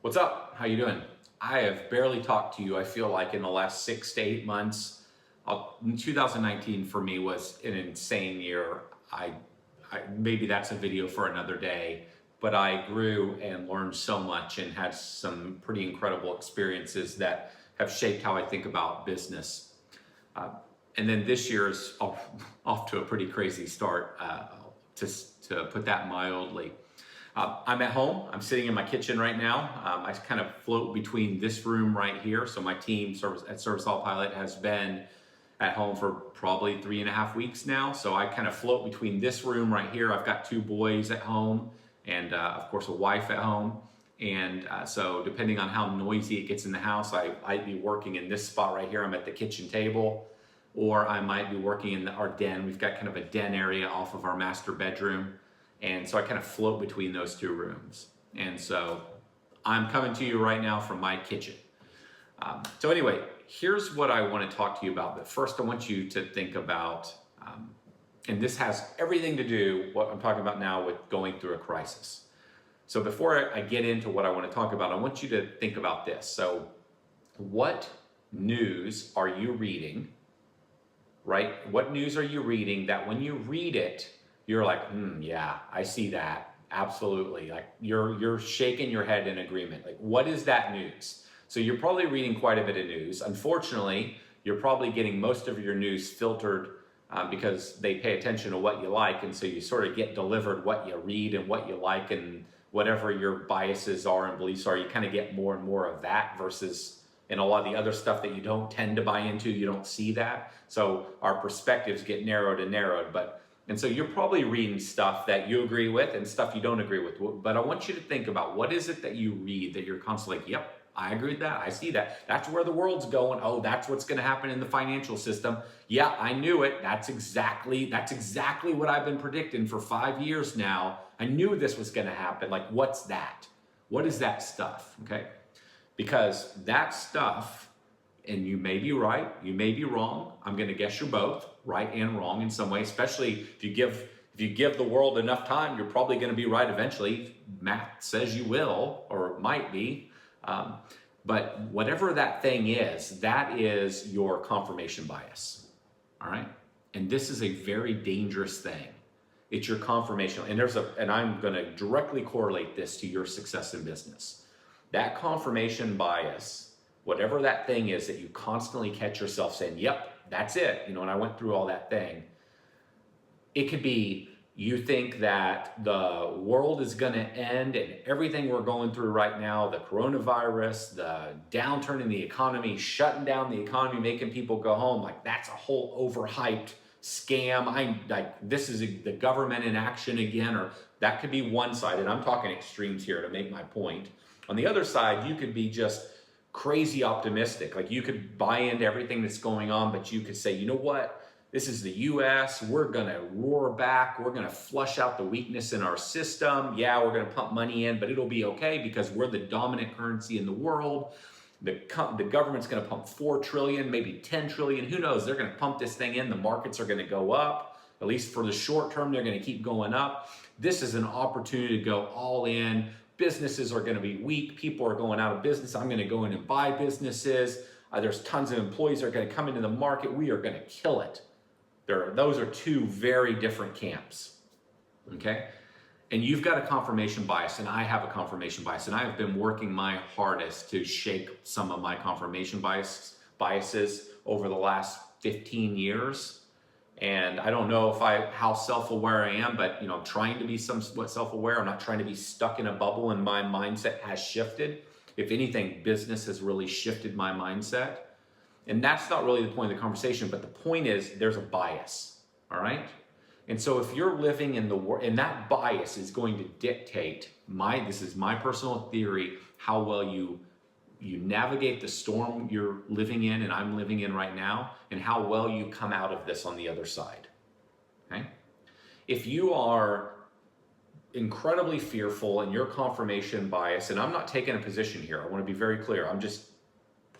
What's up? How you doing? I have barely talked to you, I feel like, in the last 6 to 8 months. 2019 for me was an insane year. Maybe that's a video for another day, but I grew and learned so much and had some pretty incredible experiences that have shaped how I think about business. Uh, and then this year is off to a pretty crazy start, to put that mildly. I'm at home. I'm sitting in my kitchen right now. I kind of float between this room right here. So my team at Service All Pilot has been at home for probably 3.5 weeks now. So I kind of float between this room right here. I've got 2 boys at home and of course a wife at home. And so depending on how noisy it gets in the house, I'd be working in this spot right here. I'm at the kitchen table, or I might be working in our den. We've got kind of a den area off of our master bedroom. And so I kind of float between those 2 rooms. And so I'm coming to you right now from my kitchen. So anyway, here's what I want to talk to you about. But first I want you to think about, and this has everything to do, what I'm talking about now, with going through a crisis. So before I get into what I want to talk about, I want you to think about this. So what news are you reading, right? What news are you reading that when you read it, you're like, yeah, I see that. Absolutely. Like you're shaking your head in agreement. Like, what is that news? So you're probably reading quite a bit of news. Unfortunately, you're probably getting most of your news filtered because they pay attention to what you like. And so you sort of get delivered what you read and what you like, and whatever your biases are and beliefs are, you kind of get more and more of that versus in a lot of the other stuff that you don't tend to buy into, you don't see that. So our perspectives get narrowed and narrowed. And so you're probably reading stuff that you agree with and stuff you don't agree with. But I want you to think about, what is it that you read that you're constantly like, yep, I agree with that. I see that. That's where the world's going. Oh, that's what's going to happen in the financial system. Yeah, I knew it. That's exactly what I've been predicting for 5 years now. I knew this was going to happen. Like, what's that? What is that stuff? Okay? Because that stuff, and you may be right, you may be wrong. I'm going to guess you're both right and wrong in some way, especially if you give the world enough time, you're probably going to be right eventually. Math says you will, or might be. But whatever that thing is, that is your confirmation bias. All right? And this is a very dangerous thing. It's your confirmation. And I'm going to directly correlate this to your success in business. That confirmation bias, whatever that thing is that you constantly catch yourself saying, yep, that's it. And I went through all that thing. It could be you think that the world is going to end and everything we're going through right now, the coronavirus, the downturn in the economy, shutting down the economy, making people go home, like that's a whole overhyped scam. This is the government in action again, or that could be one side. And I'm talking extremes here to make my point. On the other side, you could be just crazy optimistic. Like you could buy into everything that's going on, but you could say, you know what? This is the US. We're going to roar back. We're going to flush out the weakness in our system. Yeah, we're going to pump money in, but it'll be okay because we're the dominant currency in the world. The government's going to pump 4 trillion, maybe 10 trillion. Who knows? They're going to pump this thing in. The markets are going to go up. At least for the short term, they're going to keep going up. This is an opportunity to go all in. Businesses are going to be weak. People are going out of business. I'm going to go in and buy businesses. There's tons of employees that are going to come into the market. We are going to kill it. Those are 2 very different camps. Okay? And you've got a confirmation bias, and I have a confirmation bias, and I have been working my hardest to shake some of my confirmation biases over the last 15 years. And I don't know how self-aware I am, but I'm trying to be somewhat self-aware. I'm not trying to be stuck in a bubble, and my mindset has shifted. If anything, business has really shifted my mindset. And that's not really the point of the conversation, but the point is there's a bias, all right? And so if you're living in the world, and that bias is going to dictate, this is my personal theory, how well you navigate the storm you're living in and I'm living in right now, and how well you come out of this on the other side, okay? If you are incredibly fearful and your confirmation bias, and I'm not taking a position here, I want to be very clear, I'm just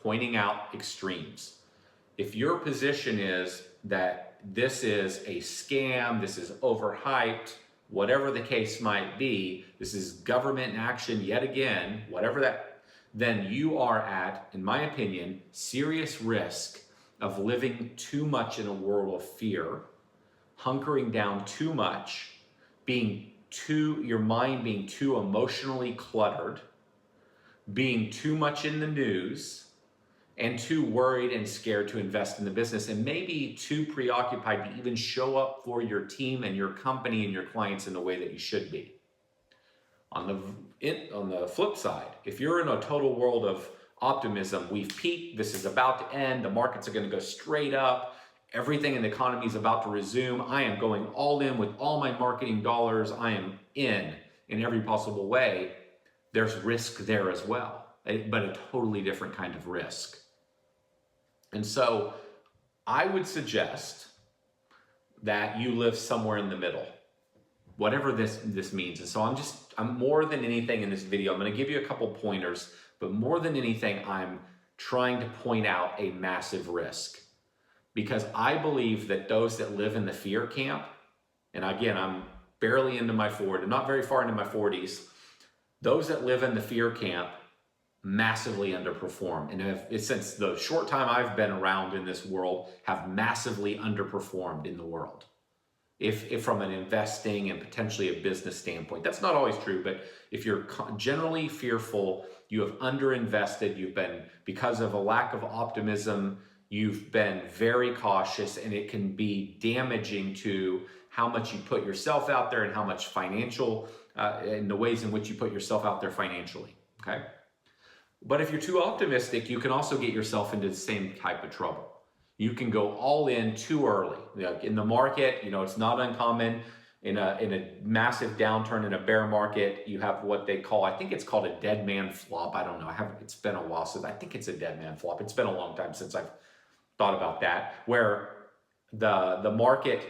pointing out extremes. If your position is that this is a scam, this is overhyped, whatever the case might be, this is government action yet again, whatever that then you are at, in my opinion, serious risk of living too much in a world of fear, hunkering down too much, your mind being too emotionally cluttered, being too much in the news, and too worried and scared to invest in the business, and maybe too preoccupied to even show up for your team and your company and your clients in the way that you should be. On the flip side, if you're in a total world of optimism, we've peaked, this is about to end, the markets are going to go straight up, everything in the economy is about to resume, I am going all in with all my marketing dollars, I am in every possible way, there's risk there as well, but a totally different kind of risk. And so I would suggest that you live somewhere in the middle, whatever this means. And so I'm more than anything in this video, I'm going to give you a couple pointers, but more than anything, I'm trying to point out a massive risk. Because I believe that those that live in the fear camp, and again, I'm barely into my 40s, not very far into my 40s, those that live in the fear camp massively underperform. And since the short time I've been around in this world, have massively underperformed in the world. If from an investing and potentially a business standpoint, that's not always true, but if you're generally fearful, you have underinvested, you've been, because of a lack of optimism, you've been very cautious, and it can be damaging to how much you put yourself out there and how much financial, and the ways in which you put yourself out there financially, okay? But if you're too optimistic, you can also get yourself into the same type of trouble. You can go all in too early. In the market, it's not uncommon in a massive downturn, in a bear market, you have what they call, I think it's called a Deadman Slop. I don't know, it's been a while since, I think it's a Deadman Slop. It's been a long time since I've thought about that, where the market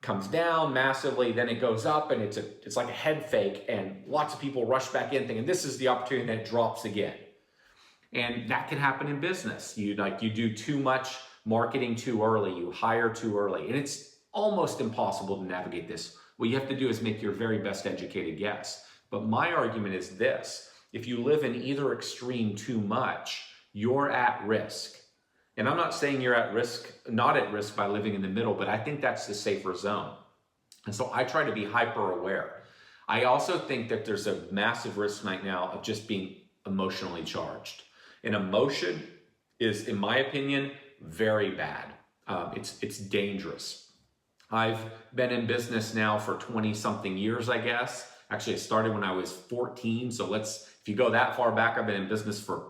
comes down massively, then it goes up, and it's like a head fake, and lots of people rush back in thinking this is the opportunity, and then it drops again. And that can happen in business. You do too much marketing too early, you hire too early, and it's almost impossible to navigate this. What you have to do is make your very best educated guess. But my argument is this: if you live in either extreme too much, you're at risk. And I'm not saying you're at risk, not at risk by living in the middle, but I think that's the safer zone. And so I try to be hyper aware. I also think that there's a massive risk right now of just being emotionally charged. And emotion is, in my opinion, very bad. It's dangerous. I've been in business now for 20 something years, I guess. Actually, it started when I was 14. So if you go that far back, I've been in business for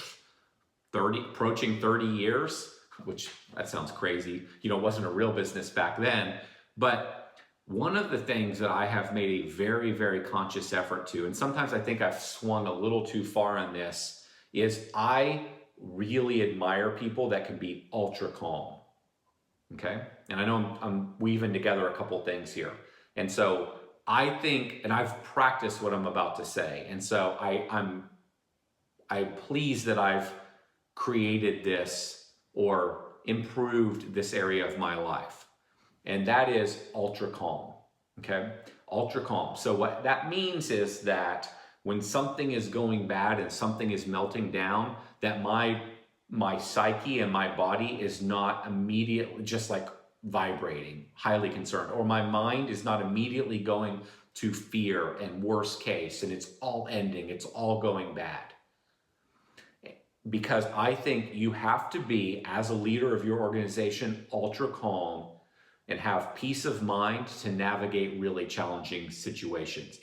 approaching 30 years, which that sounds crazy. It wasn't a real business back then. But one of the things that I have made a very, very conscious effort to, and sometimes I think I've swung a little too far on this, is I really admire people that can be ultra calm. Okay? And I know I'm weaving together a couple things here. And so I think, and I've practiced what I'm about to say. And so I'm pleased that I've created this or improved this area of my life. And that is ultra calm. Okay? Ultra calm. So what that means is that when something is going bad and something is melting down, that my psyche and my body is not immediately just like vibrating, highly concerned, or my mind is not immediately going to fear and worst case, and it's all ending, it's all going bad. Because I think you have to be, as a leader of your organization, ultra calm and have peace of mind to navigate really challenging situations.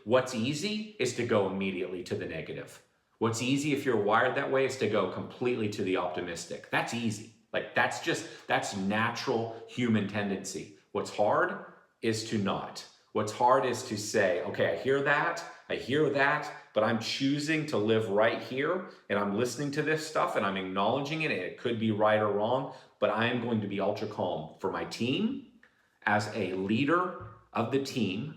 What's easy is to go immediately to the negative. What's easy if you're wired that way is to go completely to the optimistic. That's easy. That's natural human tendency. What's hard is to not. What's hard is to say, okay, I hear that, but I'm choosing to live right here, and I'm listening to this stuff, and I'm acknowledging it, and it could be right or wrong, but I am going to be ultra calm for my team, as a leader of the team,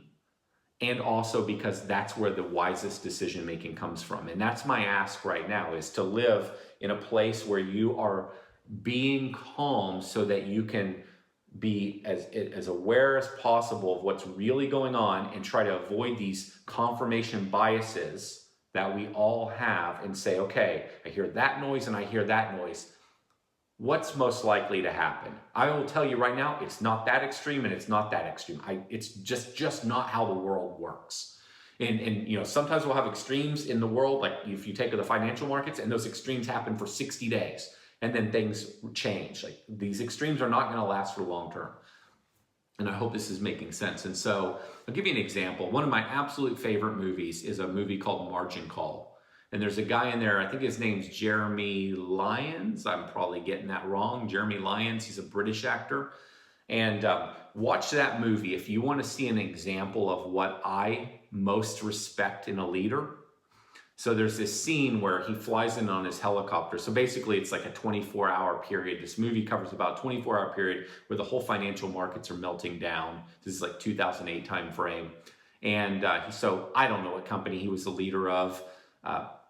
and also because that's where the wisest decision making comes from. And that's my ask right now, is to live in a place where you are being calm so that you can be as aware as possible of what's really going on and try to avoid these confirmation biases that we all have and say, okay, I hear that noise and I hear that noise. What's most likely to happen? I will tell you right now, it's not that extreme and it's not that extreme. It's just not how the world works. And you know, sometimes we'll have extremes in the world, like if you take the financial markets, and those extremes happen for 60 days and then things change. Like these extremes are not going to last for long term. And I hope this is making sense. And so I'll give you an example. One of my absolute favorite movies is a movie called Margin Call. And there's a guy in there, I think his name's Jeremy Lyons. I'm probably getting that wrong. Jeremy Lyons, he's a British actor. And watch that movie if you want to see an example of what I most respect in a leader. So there's this scene where he flies in on his helicopter. So basically it's like a 24-hour period. This movie covers about a 24-hour period where the whole financial markets are melting down. This is like 2008 time frame. And so I don't know what company he was the leader of.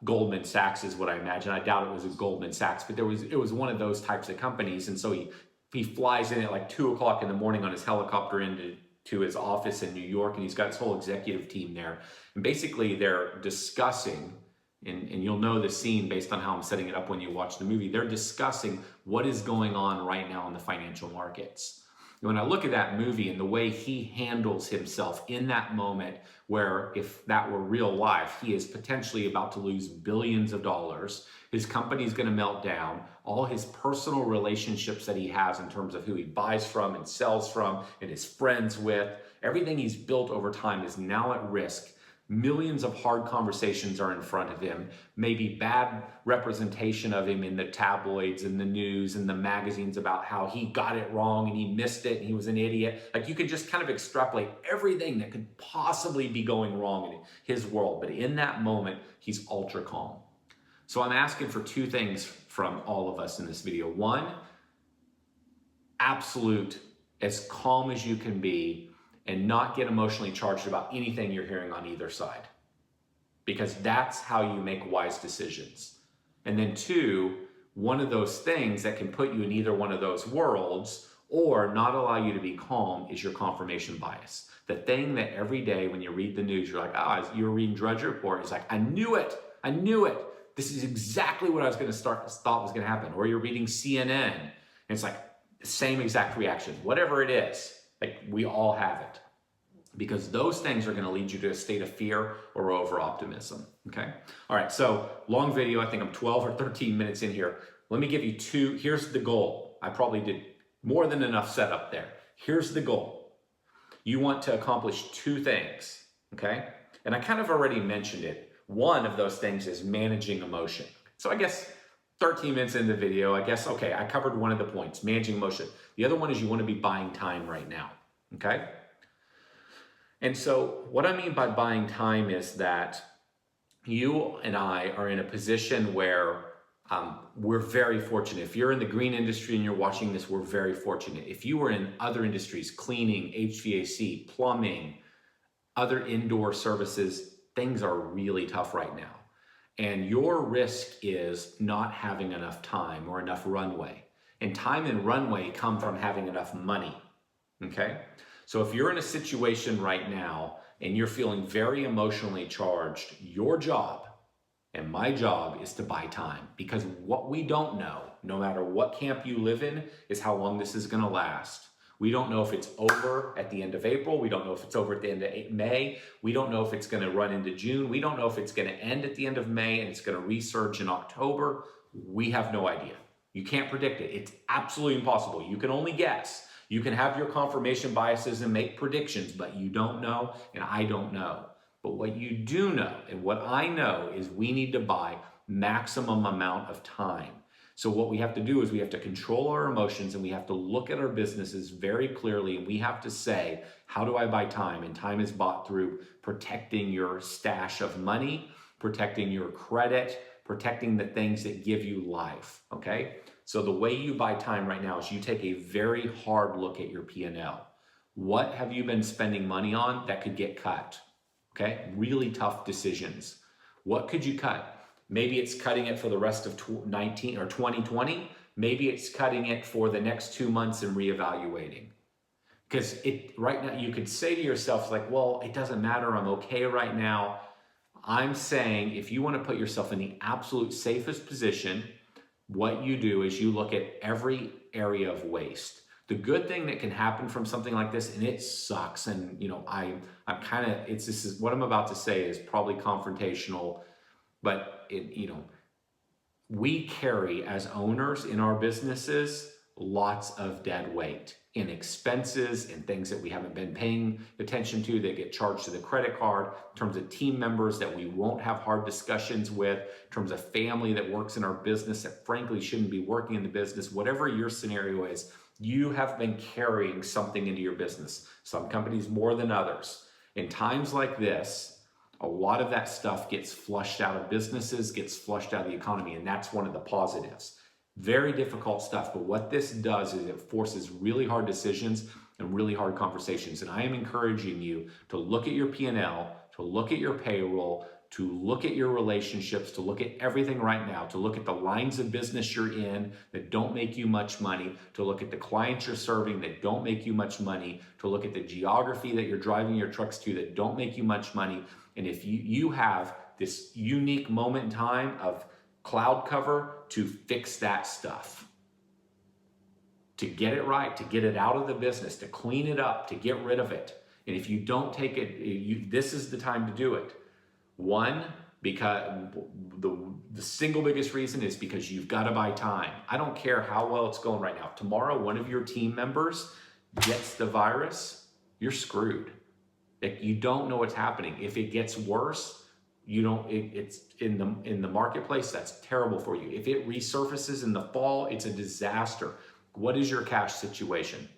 Goldman Sachs is what I imagine. I doubt it was Goldman Sachs, but it was one of those types of companies. And so he flies in at like 2 o'clock in the morning on his helicopter into his office in New York, and he's got his whole executive team there. And basically they're discussing, and you'll know the scene based on how I'm setting it up when you watch the movie, they're discussing what is going on right now in the financial markets. And when I look at that movie and the way he handles himself in that moment, where if that were real life, he is potentially about to lose billions of dollars, his company's going to melt down, all his personal relationships that he has in terms of who he buys from and sells from and his friends with, everything he's built over time is now at risk. Millions of hard conversations are in front of him, maybe bad representation of him in the tabloids and the news and the magazines about how he got it wrong and he missed it and he was an idiot. Like you could just kind of extrapolate everything that could possibly be going wrong in his world. But in that moment, he's ultra calm. So I'm asking for two things from all of us in this video. One, absolute, as calm as you can be, and not get emotionally charged about anything you're hearing on either side. Because that's how you make wise decisions. And then two, one of those things that can put you in either one of those worlds or not allow you to be calm is your confirmation bias. The thing that every day when you read the news, you're like, you're reading Drudge Report, it's like, I knew it. This is exactly what I was going to thought was going to happen. Or you're reading CNN, and it's like the same exact reaction. Whatever it is, like we all have it, because those things are going to lead you to a state of fear or over optimism. Okay. All right. So long video. I think I'm 12 or 13 minutes in here. Let me give you two. Here's the goal. I probably did more than enough setup there. Here's the goal. You want to accomplish two things. Okay. And I kind of already mentioned it. One of those things is managing emotion. So I guess 13 minutes in the video, I guess, okay, I covered one of the points, managing emotion. The other one is you want to be buying time right now, okay? And so what I mean by buying time is that you and I are in a position where we're very fortunate. If you're in the green industry and you're watching this, we're very fortunate. If you were in other industries, cleaning, HVAC, plumbing, other indoor services, things are really tough right now. And your risk is not having enough time or enough runway. And time and runway come from having enough money, okay? So if you're in a situation right now and you're feeling very emotionally charged, your job and my job is to buy time. Because what we don't know, no matter what camp you live in, is how long this is gonna last. We don't know if it's over at the end of April. We don't know if it's over at the end of May. We don't know if it's going to run into June. We don't know if it's going to end at the end of May and it's going to resurge in October. We have no idea. You can't predict it. It's absolutely impossible. You can only guess. You can have your confirmation biases and make predictions, but you don't know and I don't know. But what you do know and what I know is we need to buy maximum amount of time. So what we have to do is we have to control our emotions and we have to look at our businesses very clearly and we have to say, how do I buy time? And time is bought through protecting your stash of money, protecting your credit, protecting the things that give you life, okay? So the way you buy time right now is you take a very hard look at your P&L. What have you been spending money on that could get cut, okay? Really tough decisions. What could you cut? Maybe it's cutting it for the rest of 2019 or 2020. Maybe it's cutting it for the next 2 months and reevaluating. Because right now you could say to yourself like, well, it doesn't matter. I'm okay right now. I'm saying if you want to put yourself in the absolute safest position, what you do is you look at every area of waste. The good thing that can happen from something like this, and it sucks, and I'm kind of, this is what I'm about to say is probably confrontational, but we carry as owners in our businesses lots of dead weight in expenses and things that we haven't been paying attention to that get charged to the credit card, in terms of team members that we won't have hard discussions with, in terms of family that works in our business that frankly shouldn't be working in the business. Whatever your scenario is, you have been carrying something into your business. Some companies more than others. In times like this, a lot of that stuff gets flushed out of businesses, gets flushed out of the economy, and that's one of the positives. Very difficult stuff, but what this does is it forces really hard decisions and really hard conversations. And I am encouraging you to look at your P&L, to look at your payroll, to look at your relationships, to look at everything right now, to look at the lines of business you're in that don't make you much money, to look at the clients you're serving that don't make you much money, to look at the geography that you're driving your trucks to that don't make you much money. And if you have this unique moment in time of cloud cover to fix that stuff, to get it right, to get it out of the business, to clean it up, to get rid of it. And if you don't take it, this is the time to do it. One, because the single biggest reason is because you've got to buy time. I don't care how well it's going right now. If tomorrow one of your team members gets the virus, you're screwed. You don't know what's happening. If it gets worse, it's in the marketplace, that's terrible for you. If it resurfaces in the fall, it's a disaster. What is your cash situation?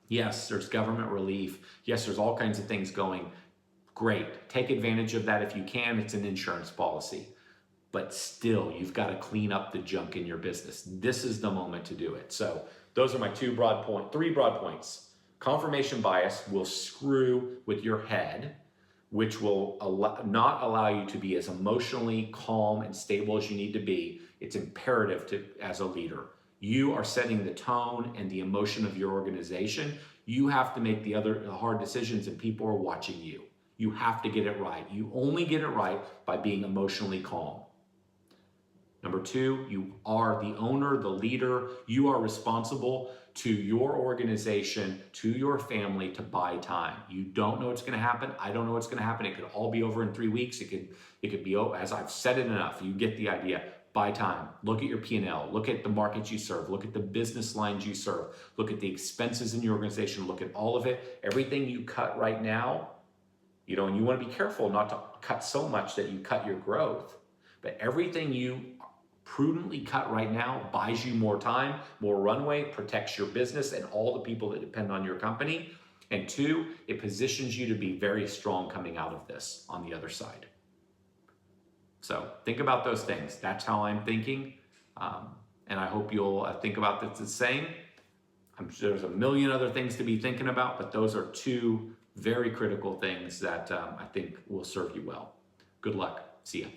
Yes, there's government relief. Yes, there's all kinds of things going. Great. Take advantage of that if you can. It's an insurance policy. But still, you've got to clean up the junk in your business. This is the moment to do it. So those are my three broad points. Confirmation bias will screw with your head, which will not allow you to be as emotionally calm and stable as you need to be. It's imperative as a leader. You are setting the tone and the emotion of your organization. You have to make the hard decisions, and people are watching you. You have to get it right. You only get it right by being emotionally calm. Number two, you are the owner, the leader. You are responsible to your organization, to your family, to buy time. You don't know what's going to happen. I don't know what's going to happen. It could all be over in 3 weeks. It could be, as I've said it enough, you get the idea. Buy time. Look at your P&L. Look at the markets you serve. Look at the business lines you serve. Look at the expenses in your organization. Look at all of it. Everything you cut right now, and you want to be careful not to cut so much that you cut your growth. But everything you prudently cut right now buys you more time, more runway, protects your business and all the people that depend on your company. And two, it positions you to be very strong coming out of this on the other side. So think about those things. That's how I'm thinking. And I hope you'll think about this the same. I'm sure there's a million other things to be thinking about, but those are two very critical things that I think will serve you well. Good luck. See ya.